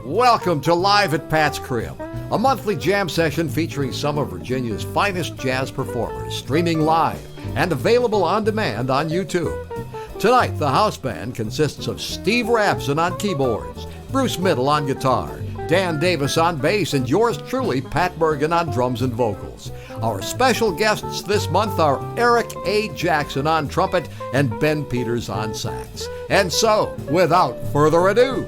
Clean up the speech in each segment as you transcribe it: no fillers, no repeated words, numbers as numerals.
Welcome to Live at Pat's Crib, a monthly jam session featuring some of Virginia's finest jazz performers, streaming live and available on demand on YouTube. Tonight, the house band consists of Steve Rabson on keyboards, Bruce Middle on guitar, Dan Davis on bass, and yours truly, Pat Bergen, on drums and vocals. Our special guests this month are Eric A. Jackson on trumpet and Ben Peters on sax. And so, without further ado,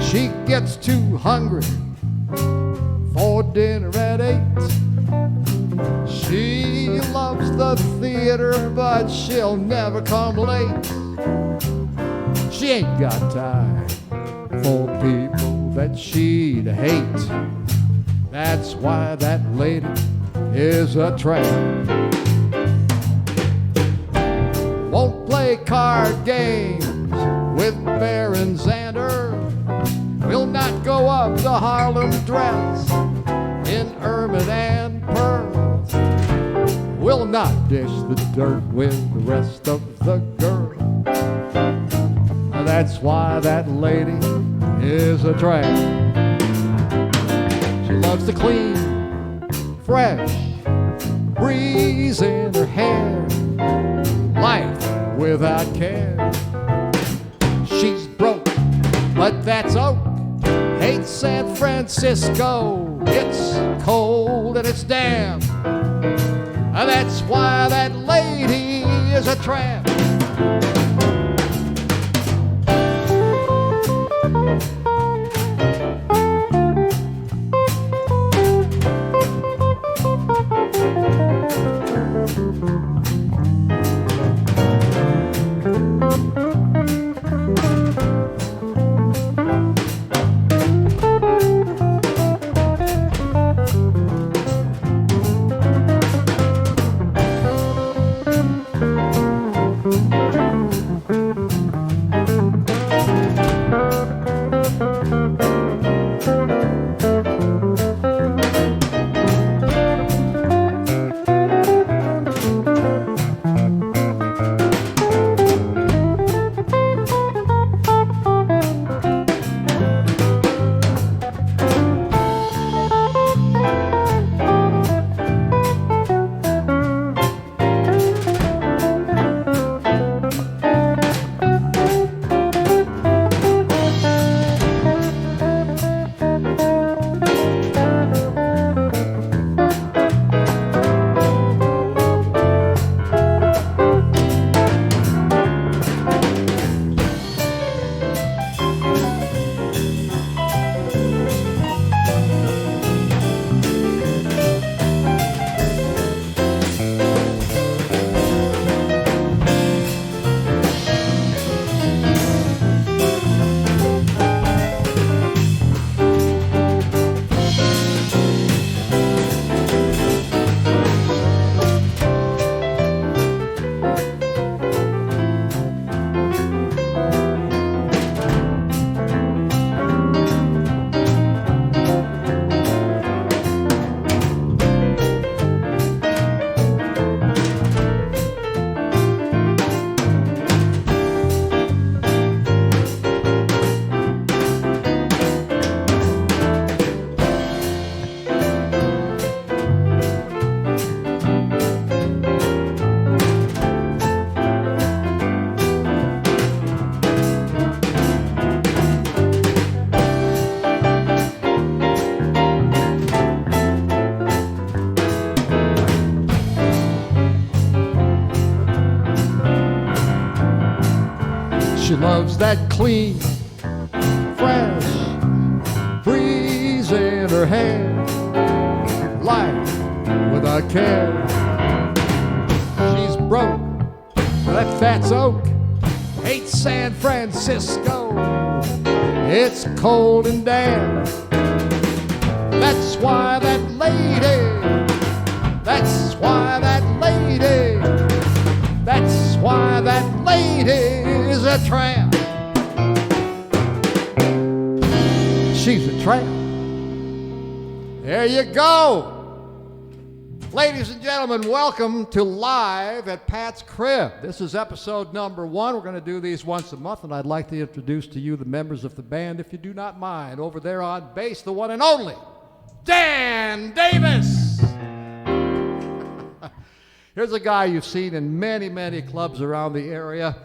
she gets too hungry for dinner at 8. She loves the theater, but she'll never come late. She ain't got time for people that she'd hate. That's why that lady is a tramp. Won't play card games with Baron Xander. Will not go up the Harlem dress in ermine and pearls. Will not dish the dirt with the rest of the girls. That's why that lady is a tramp. She loves to clean, fresh breeze in her hair, life without care. She's broke, but that's oak. Hates San Francisco, it's cold and it's damp. That's why that lady is a tramp. She loves that clean, fresh breeze in her hair, life without care. She's broke, that fat's oak, hates San Francisco, it's cold and damp. That's why that lady, that's why that lady, that's why that lady is a tramp. she's a tramp. There you go. Ladies and gentlemen, welcome to Live at Pat's Crib. This is episode number 1. We're going to do these once a month, and I'd like to introduce to you the members of the band, if you do not mind. Over there on bass, the one and only Dan Davis. Here's a guy you've seen in many, many clubs around the area.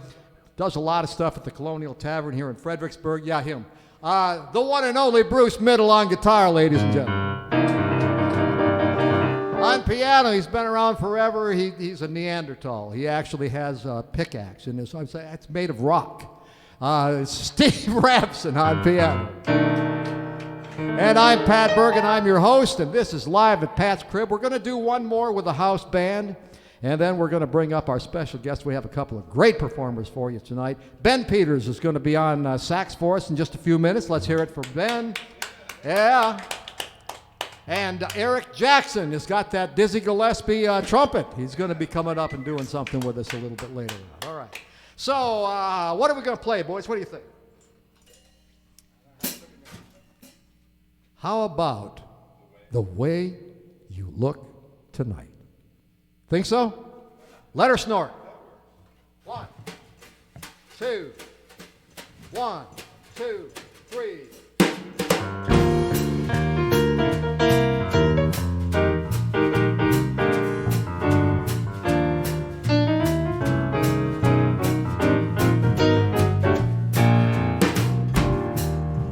Does a lot of stuff at the Colonial Tavern here in Fredericksburg. Yeah, him. The one and only Bruce Middle on guitar, ladies and gentlemen. On piano, he's been around forever. He's a Neanderthal. He actually has a pickaxe in his. I'm saying it's made of rock. Steve Rabson on piano. And I'm Pat Bergen. I'm your host, and this is Live at Pat's Crib. We're going to do one more with a house band, and then we're going to bring up our special guest. We have a couple of great performers for you tonight. Ben Peters is going to be on sax for us in just a few minutes. Let's hear it for Ben. Yeah. And Eric Jackson has got that Dizzy Gillespie trumpet. He's going to be coming up and doing something with us a little bit later. All right. So what are we going to play, boys? What do you think? How about The Way You Look Tonight? Think so? Let her snort. 1, 2, 1, 2, 3.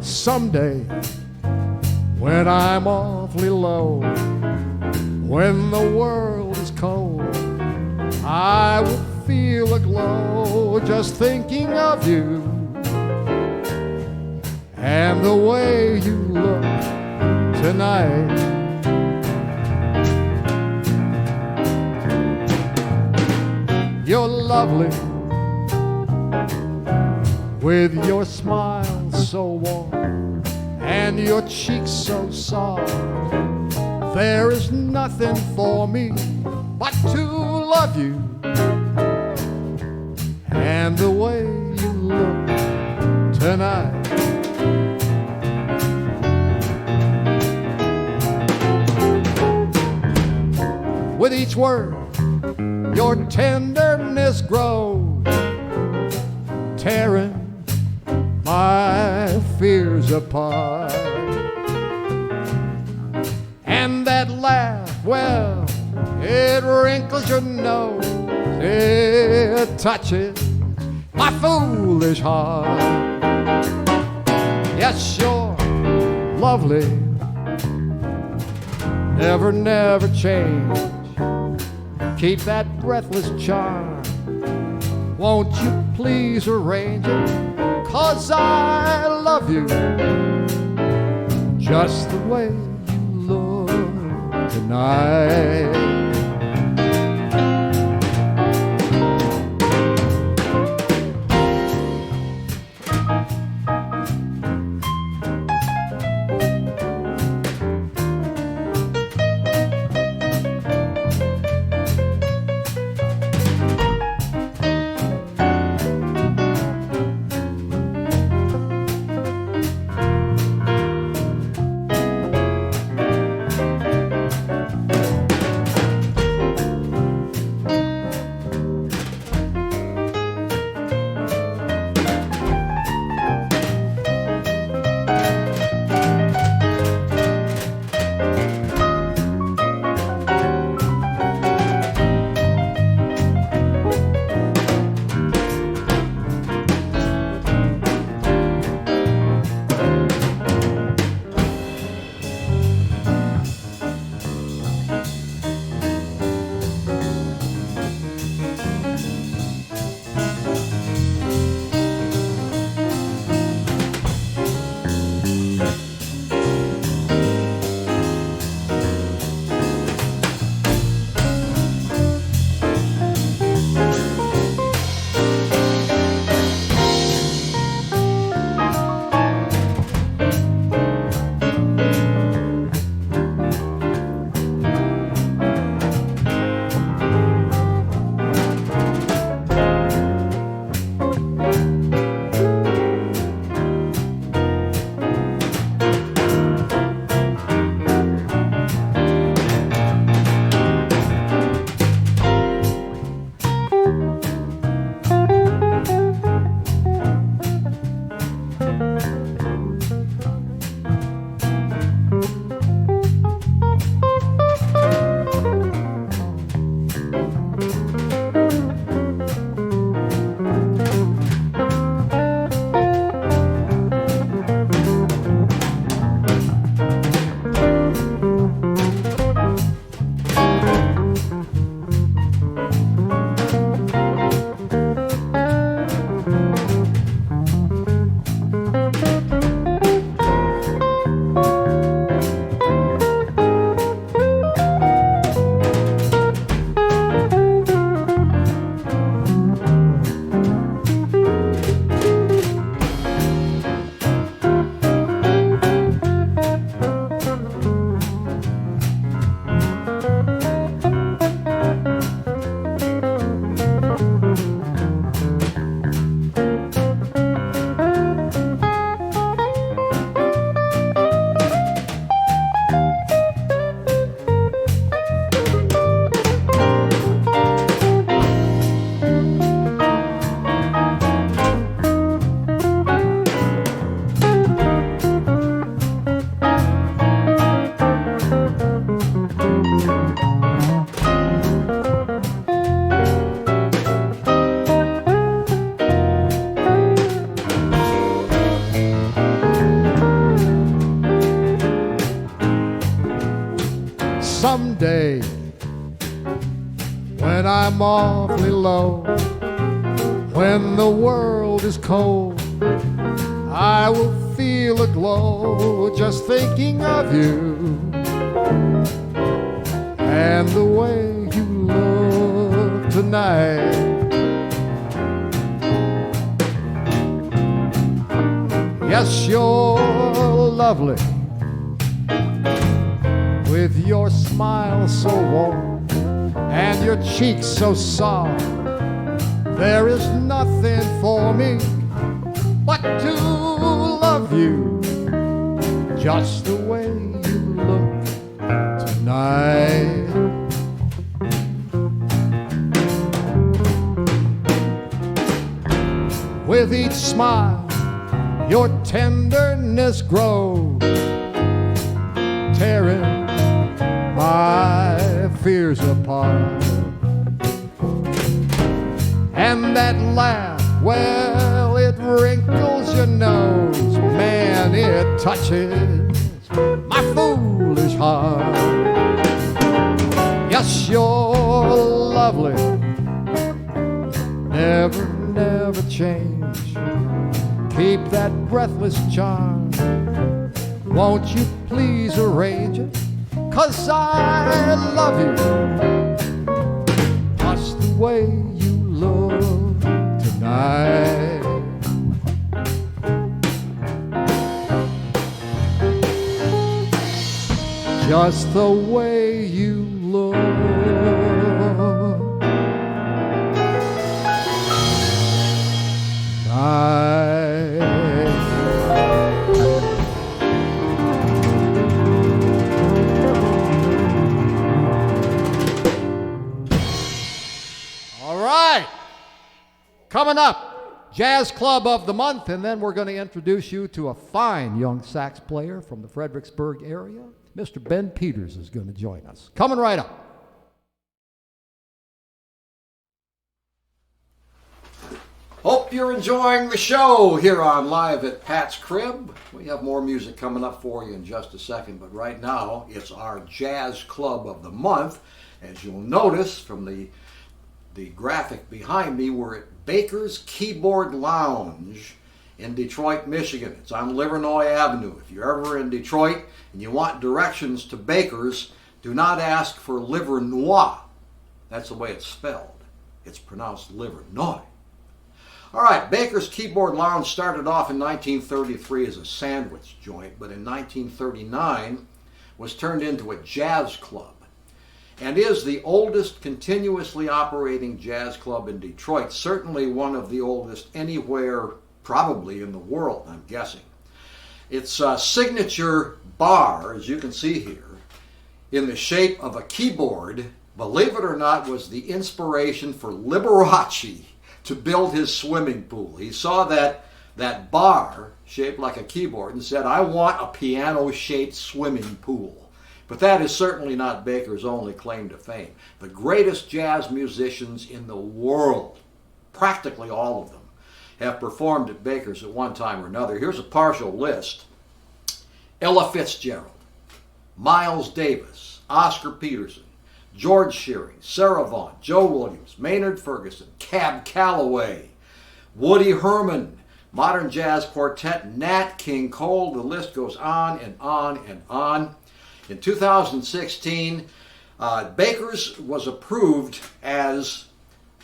Someday, when I'm awfully low, when the world is cold, I will feel a glow just thinking of you and the way you look tonight. You're lovely with your smile so warm and your cheeks so soft. There is nothing for me but to love you and the way you look tonight. With each word, your tenderness grows, tearing my fears apart. And that laugh, well, it wrinkles your nose, it touches my foolish heart. Yes, you're lovely, never, never change. Keep that breathless charm, won't you please arrange it? 'Cause I love you just the way you look tonight. I'm awfully low. When the world is cold, I will feel a glow just thinking of you and the way you look tonight. Yes, you're lovely with your smile so warm and your cheeks so soft. There is nothing for me but to love you just the way you look tonight. With each smile, your tenderness grows, tearing my fears apart. And that laugh, well, it wrinkles your nose. Man, it touches my foolish heart. Yes, you're lovely, never, never change. Keep that breathless charm. Won't you please arrange it? 'Cause I love you just the way you look tonight. Just the way you look tonight. All right. Coming up, Jazz Club of the Month, and then we're going to introduce you to a fine young sax player from the Fredericksburg area. Mr. Ben Peters is going to join us. Coming right up. Hope you're enjoying the show here on Live at Pat's Crib. We have more music coming up for you in just a second, but right now it's our Jazz Club of the Month. As you'll notice from the graphic behind me, we're at Baker's Keyboard Lounge in Detroit, Michigan. It's on Livernois Avenue. If you're ever in Detroit and you want directions to Baker's, do not ask for Livernois. That's the way it's spelled. It's pronounced Livernois. All right, Baker's Keyboard Lounge started off in 1933 as a sandwich joint, but in 1939 was turned into a jazz club and is the oldest continuously operating jazz club in Detroit, certainly one of the oldest anywhere probably in the world, I'm guessing. Its signature bar, as you can see here, in the shape of a keyboard, believe it or not, was the inspiration for Liberace to build his swimming pool. He saw that bar shaped like a keyboard and said, I want a piano-shaped swimming pool. But that is certainly not Baker's only claim to fame. The greatest jazz musicians in the world, practically all of them, have performed at Baker's at one time or another. Here's a partial list. Ella Fitzgerald, Miles Davis, Oscar Peterson, George Shearing, Sarah Vaughan, Joe Williams, Maynard Ferguson, Cab Calloway, Woody Herman, Modern Jazz Quartet, Nat King Cole. The list goes on and on and on. In 2016, Baker's was approved as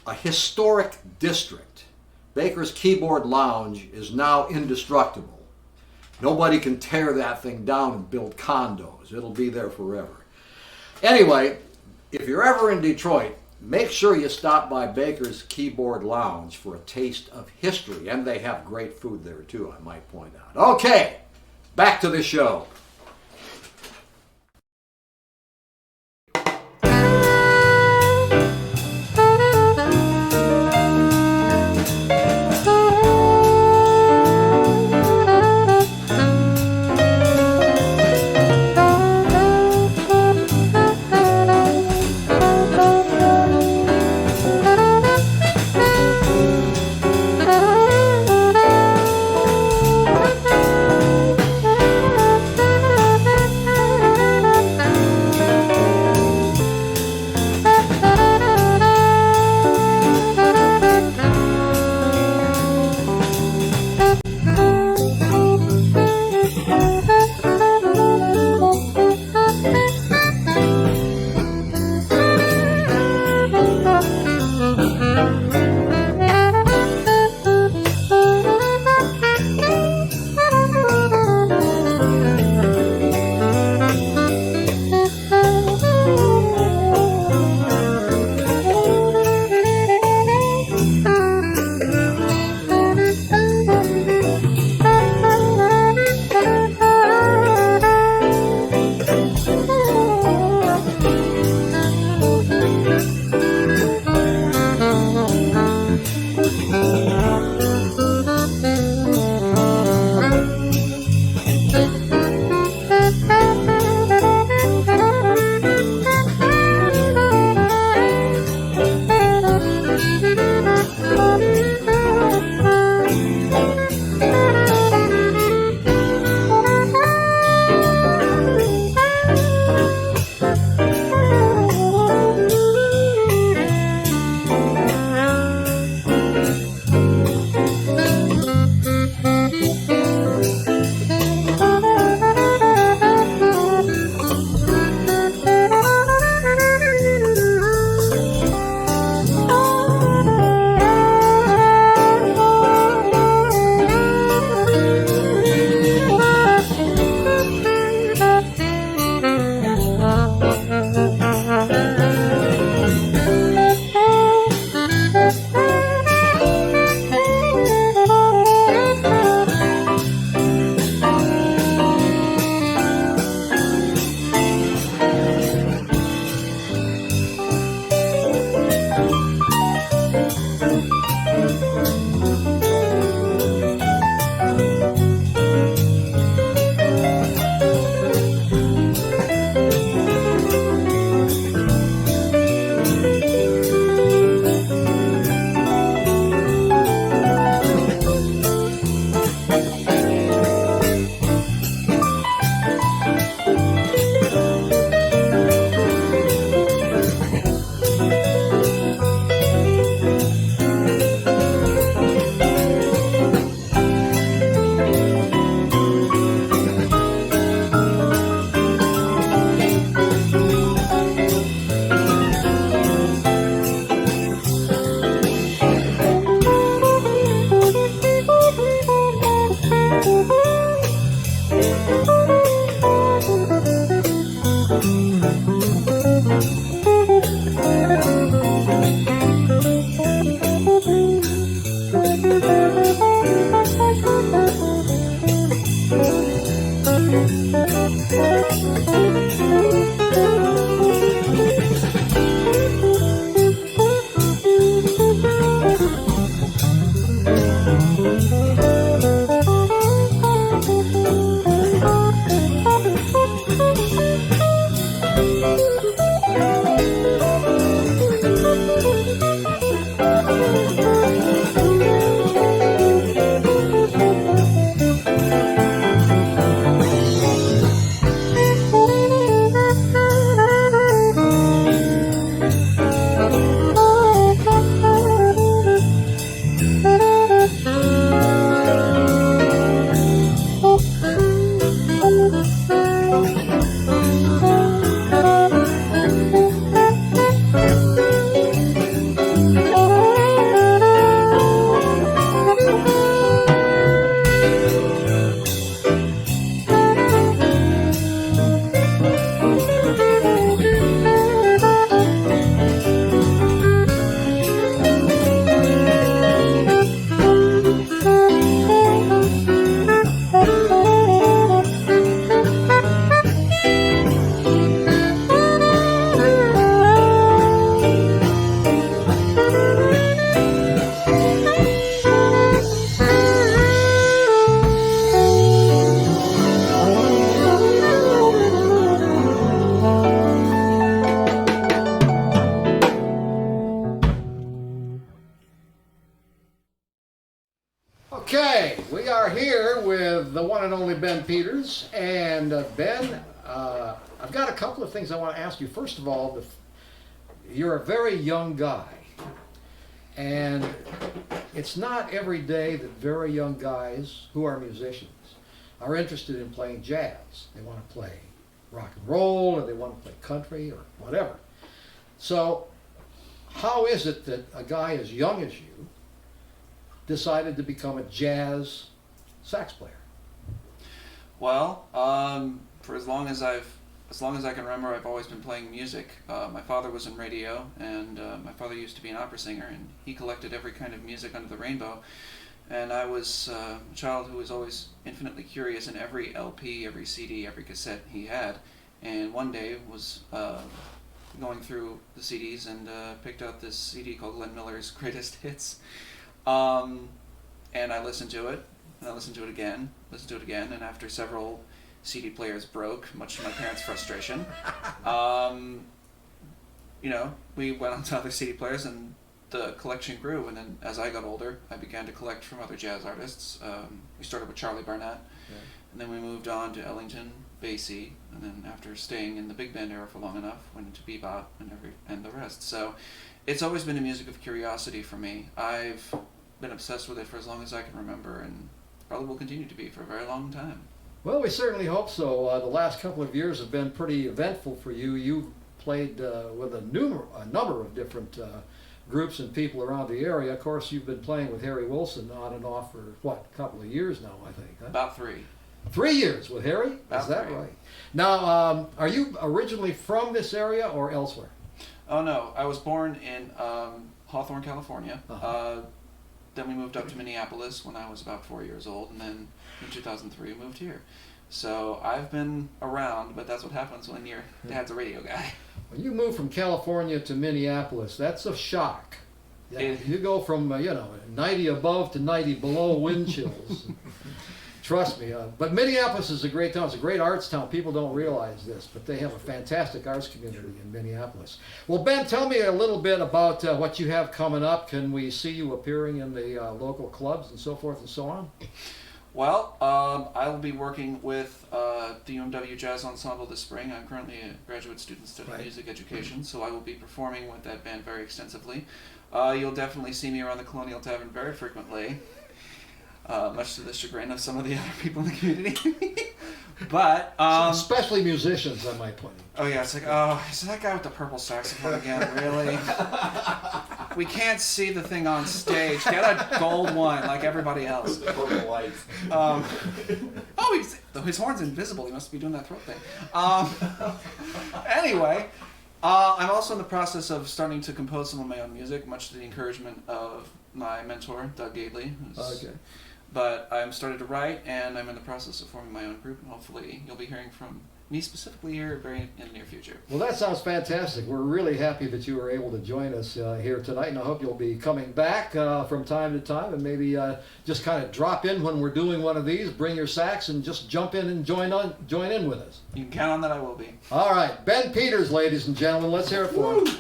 a historic district. Baker's Keyboard Lounge is now indestructible. Nobody can tear that thing down and build condos. It'll be there forever. Anyway, if you're ever in Detroit, make sure you stop by Baker's Keyboard Lounge for a taste of history. And they have great food there too, I might point out. Okay, back to the show. Okay, we are here with the one and only Ben Peters. And Ben, I've got a couple of things I want to ask you. First of all, you're a very young guy. And it's not every day that very young guys who are musicians are interested in playing jazz. They want to play rock and roll, or they want to play country, or whatever. So how is it that a guy as young as you decided to become a jazz sax player? Well, for as long as I can remember, I've always been playing music. My father was in radio, and my father used to be an opera singer, and he collected every kind of music under the rainbow. And I was a child who was always infinitely curious in every LP, every CD, every cassette he had. And one day was going through the CDs and picked out this CD called Glenn Miller's Greatest Hits. And I listened to it, and I listened to it again, and after several CD players broke, much to my parents' frustration, we went on to other CD players, and the collection grew. And then as I got older, I began to collect from other jazz artists. We started with Charlie Barnett, and then we moved on to Ellington, Basie, and then after staying in the big band era for long enough, went into bebop and the rest. So it's always been a music of curiosity for me. I've been obsessed with it for as long as I can remember, and probably will continue to be for a very long time. Well, we certainly hope so. The last couple of years have been pretty eventful for you. You've played with a number of different groups and people around the area. Of course, you've been playing with Harry Wilson on and off for, a couple of years now, I think, huh? About 3. 3 years with Harry? Is that right? Now, are you originally from this area or elsewhere? Oh, no. I was born in Hawthorne, California. Uh-huh. Then we moved up to Minneapolis when I was about 4 years old, and then in 2003 moved here. So I've been around, but that's what happens when your dad's a radio guy. When you move from California to Minneapolis, that's a shock. Yeah, you go from 90 above to 90 below wind chills. Trust me. But Minneapolis is a great town. It's a great arts town. People don't realize this, but they have a fantastic arts community in Minneapolis. Well, Ben, tell me a little bit about what you have coming up. Can we see you appearing in the local clubs and so forth and so on? Well, I will be working with the UMW Jazz Ensemble this spring. I'm currently a graduate student studying music education, so I will be performing with that band very extensively. You'll definitely see me around the Colonial Tavern very frequently. Much to the chagrin of some of the other people in the community. But especially musicians, I might point out. Oh yeah, it's like, oh, is that guy with the purple saxophone again? Really? We can't see the thing on stage. Get a gold one like everybody else. Purple lights. His horn's invisible. He must be doing that throat thing. Anyway, I'm also in the process of starting to compose some of my own music, much to the encouragement of my mentor, Doug Gately. Okay. But I'm started to write, and I'm in the process of forming my own group, and hopefully you'll be hearing from me specifically here in the near future. Well, that sounds fantastic. We're really happy that you were able to join us here tonight, and I hope you'll be coming back from time to time, and maybe just kind of drop in when we're doing one of these, bring your sax, and just jump in and join in with us. You can count on that. I will be. All right, Ben Peters, ladies and gentlemen, let's hear it for him.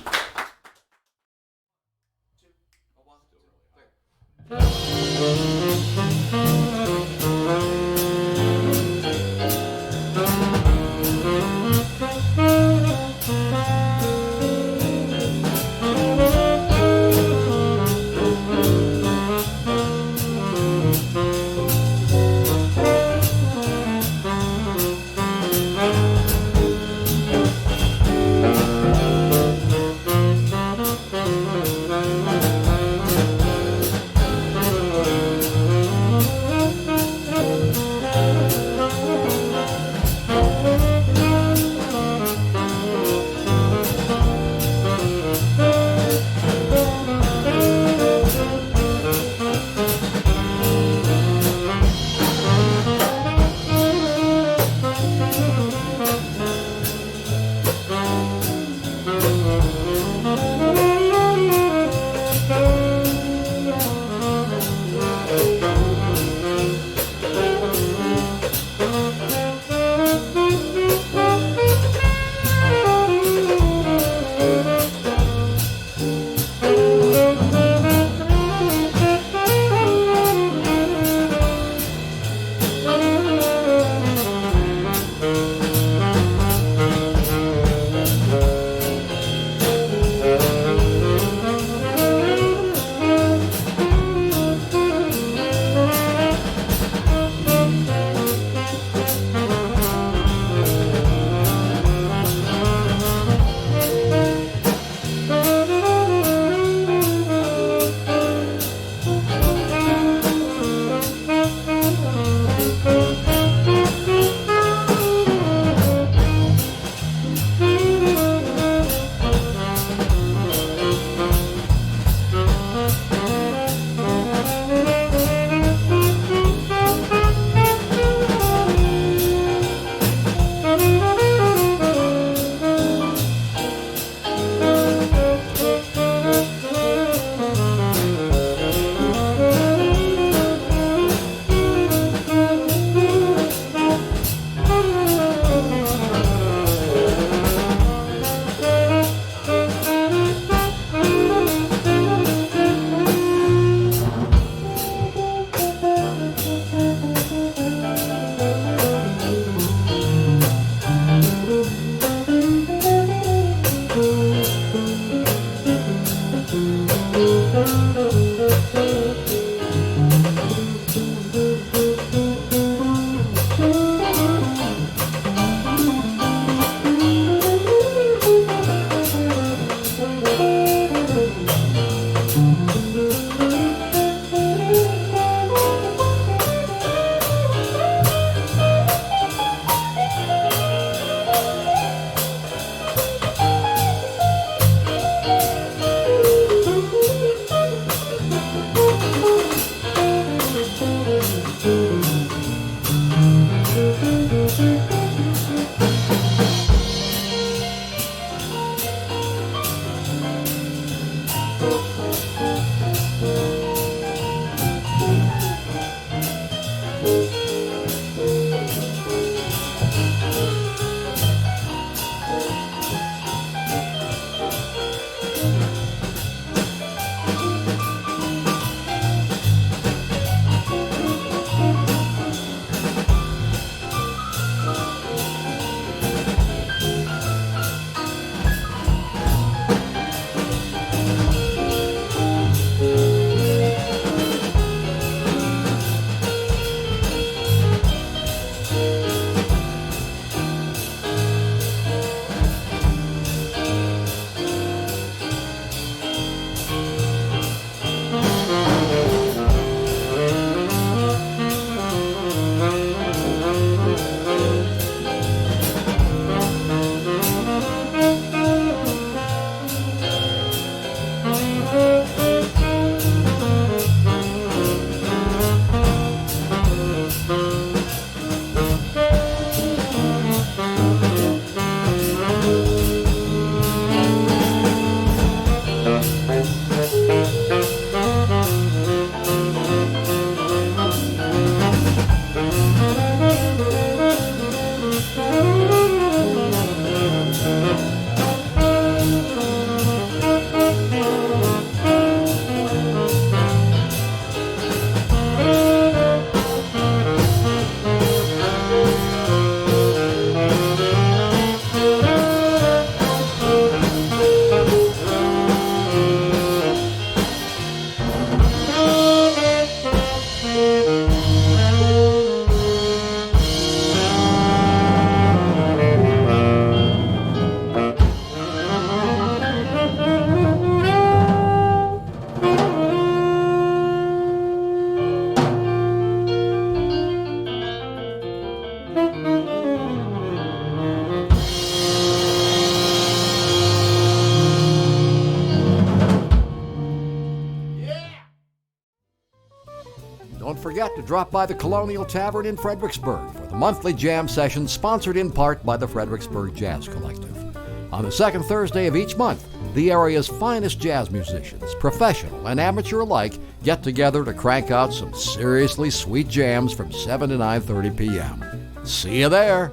Don't forget to drop by the Colonial Tavern in Fredericksburg for the monthly jam session sponsored in part by the Fredericksburg Jazz Collective. On the second Thursday of each month, the area's finest jazz musicians, professional and amateur alike, get together to crank out some seriously sweet jams from 7 to 9:30 p.m. See you there!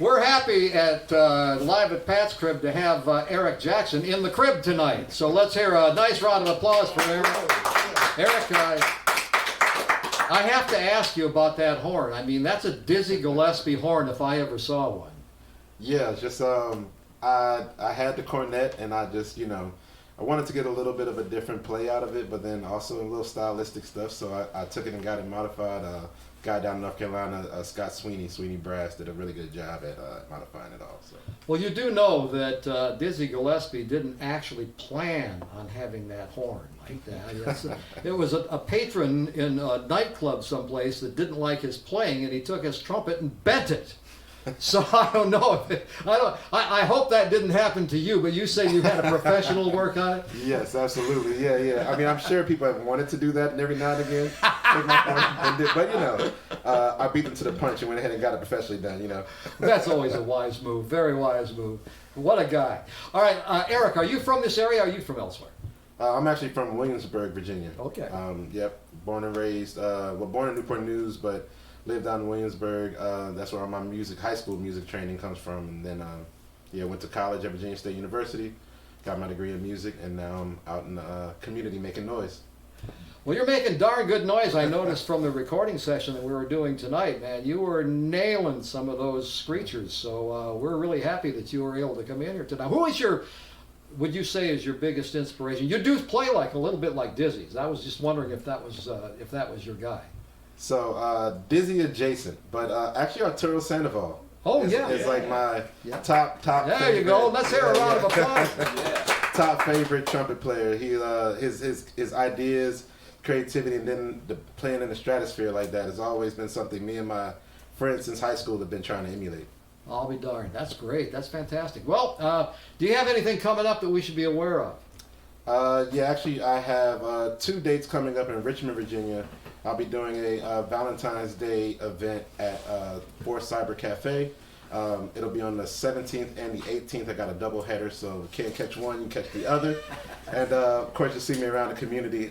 We're happy at live at Pat's Crib to have Eric Jackson in the crib tonight. So let's hear a nice round of applause for Eric. Eric, I have to ask you about that horn. I mean, that's a Dizzy Gillespie horn if I ever saw one. Yeah, just I had the Coronet, and I just, you know, I wanted to get a little bit of a different play out of it, but then also a little stylistic stuff. So I took it and got it modified. Guy down in North Carolina, Scott Sweeney Brass, did a really good job at modifying it all. So. Well, you do know that Dizzy Gillespie didn't actually plan on having that horn like that. It was a patron in a nightclub someplace that didn't like his playing, and he took his trumpet and bent it. So I don't know. I hope that didn't happen to you, but you say you had a professional work on it? Yes, absolutely. Yeah. I mean, I'm sure people have wanted to do that and every now and again. But, you know, I beat them to the punch and went ahead and got it professionally done, you know. That's always a wise move. Very wise move. What a guy. All right, Eric, are you from this area or are you from elsewhere? I'm actually from Williamsburg, Virginia. Okay. Yep. Born and raised, born in Newport News, but lived down in Williamsburg. That's where my high school music training comes from. And then, went to college at Virginia State University, got my degree in music, and now I'm out in the community making noise. Well, you're making darn good noise. I noticed from the recording session that we were doing tonight, man. You were nailing some of those screechers. So we're really happy that you were able to come in here tonight. Who is would you say is your biggest inspiration? You do play like a little bit like Dizzy's. I was just wondering if that was your guy. So Dizzy adjacent, but actually Arturo Sandoval. Is like my top. There favorite. You go. Let's hear a round of applause. Top favorite trumpet player. He his ideas, creativity, and then playing in the stratosphere like that has always been something me and my friends since high school have been trying to emulate. I'll be darned. That's great. That's fantastic. Well, do you have anything coming up that we should be aware of? Actually, I have 2 dates coming up in Richmond, Virginia. I'll be doing a Valentine's Day event at Forest Cyber Cafe. It'll be on the 17th and the 18th. I got a double header, so you can't catch one, you catch the other. And of course, you'll see me around the community,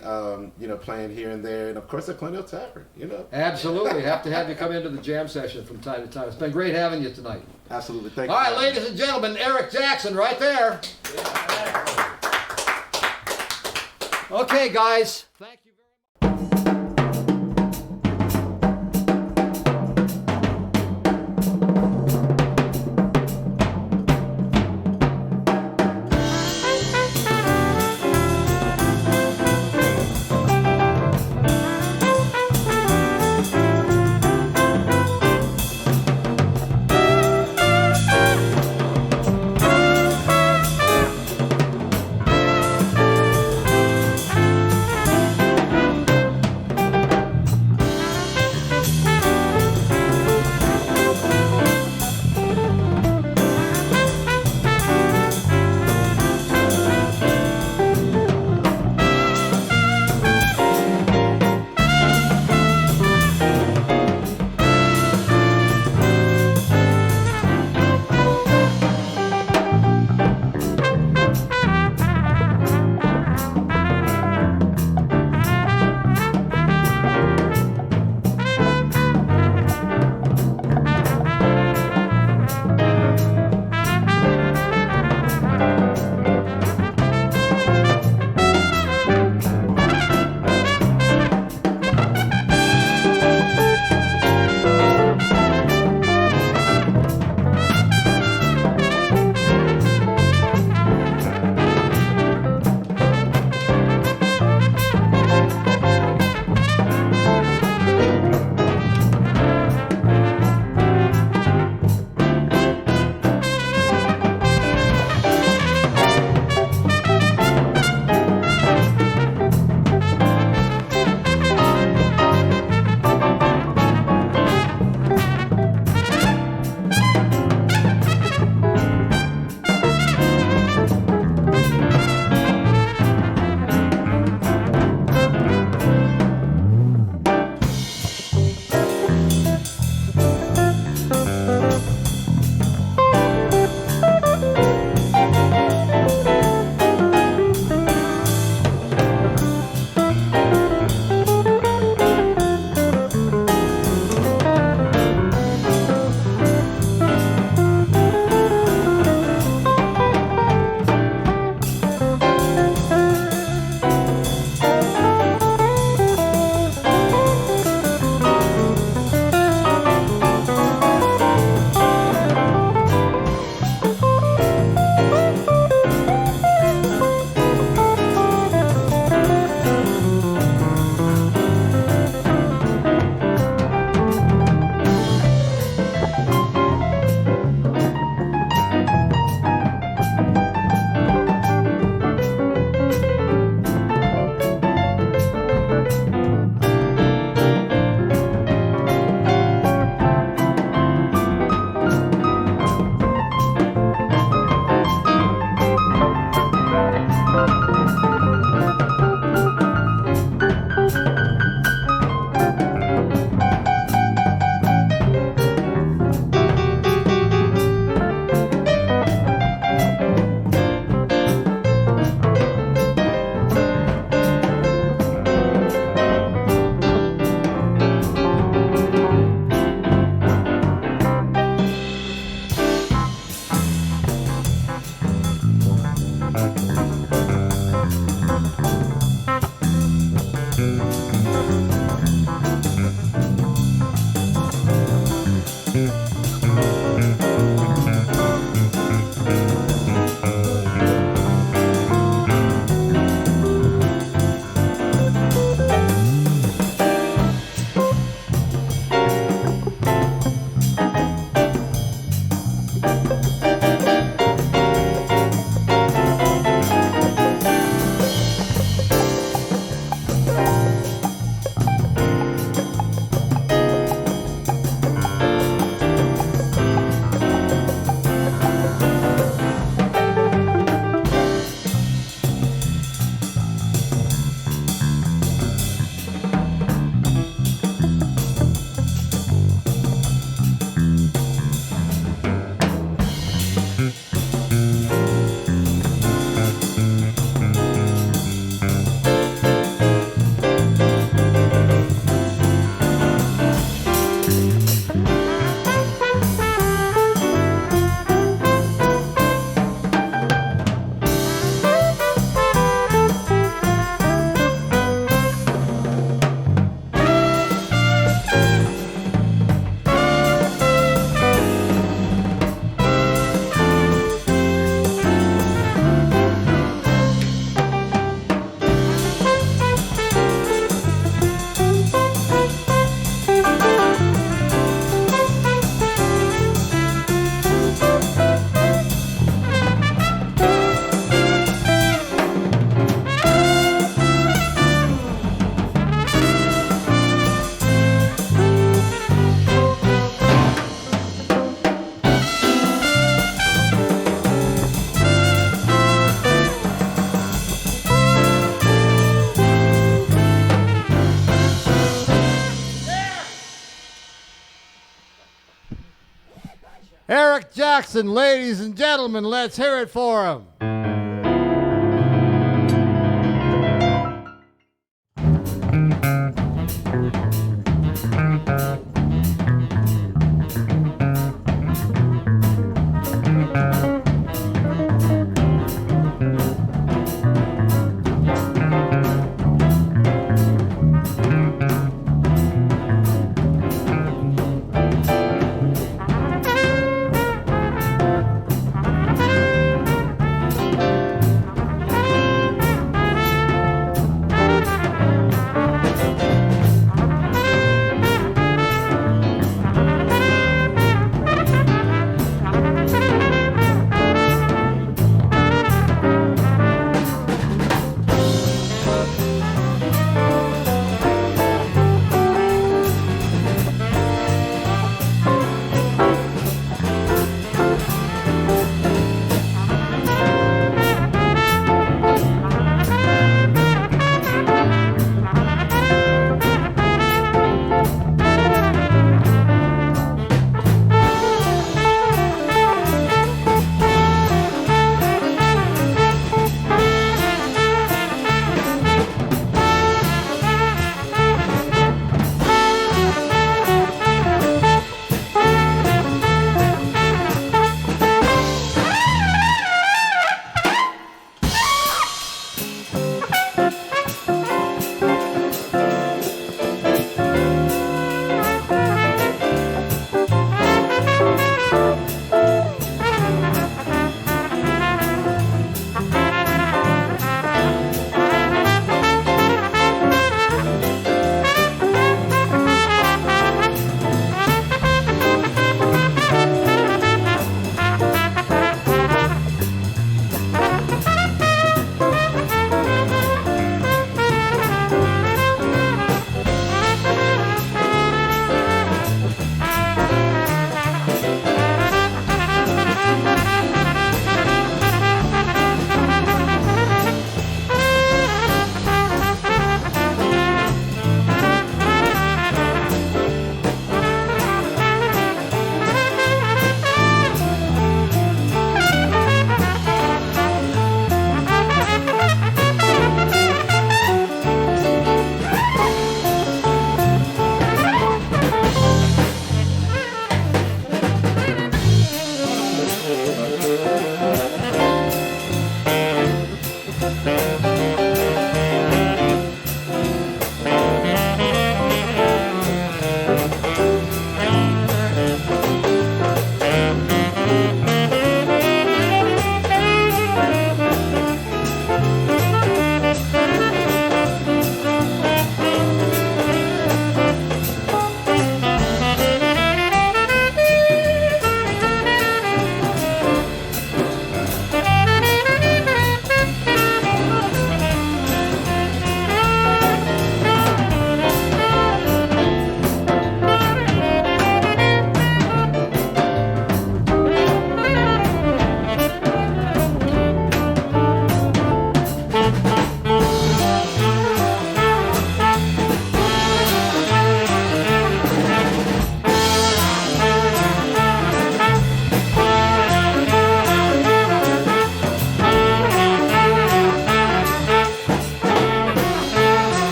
playing here and there. And of course, at Colonial Tavern, Absolutely. Have to have you come into the jam session from time to time. It's been great having you tonight. Absolutely. Thank you. All right, ladies and gentlemen, Eric Jackson right there. Okay, guys. Thank you. Eric Jackson, ladies and gentlemen, let's hear it for him.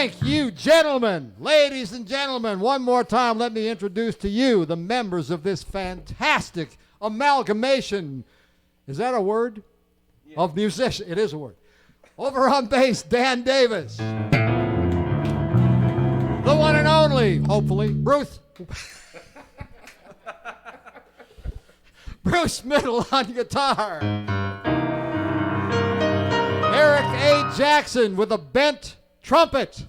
Thank you, gentlemen, ladies and gentlemen. One more time, let me introduce to you the members of this fantastic amalgamation. Is that a word? Yeah. Of musicians. It is a word. Over on bass, Dan Davis. The one and only, hopefully, Bruce Middle on guitar. Eric A. Jackson with a bent trumpet.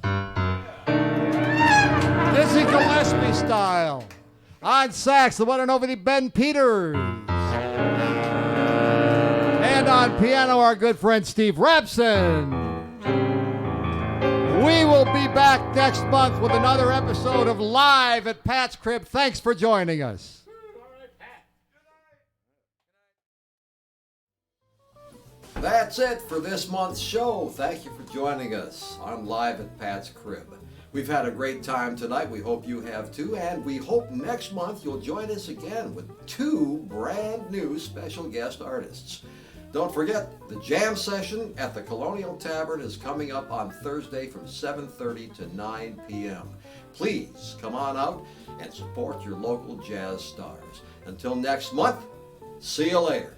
Dizzy Gillespie style. On sax, the one and only Ben Peters. And on piano, our good friend Steve Rabson. We will be back next month with another episode of Live at Pat's Crib. Thanks for joining us. That's it for this month's show. Thank you for joining us on Live at Pat's Crib. We've had a great time tonight. We hope you have too, and we hope next month you'll join us again with 2 brand new special guest artists. Don't forget, the jam session at the Colonial Tavern is coming up on Thursday from 7:30 to 9 p.m. Please come on out and support your local jazz stars. Until next month, see you later.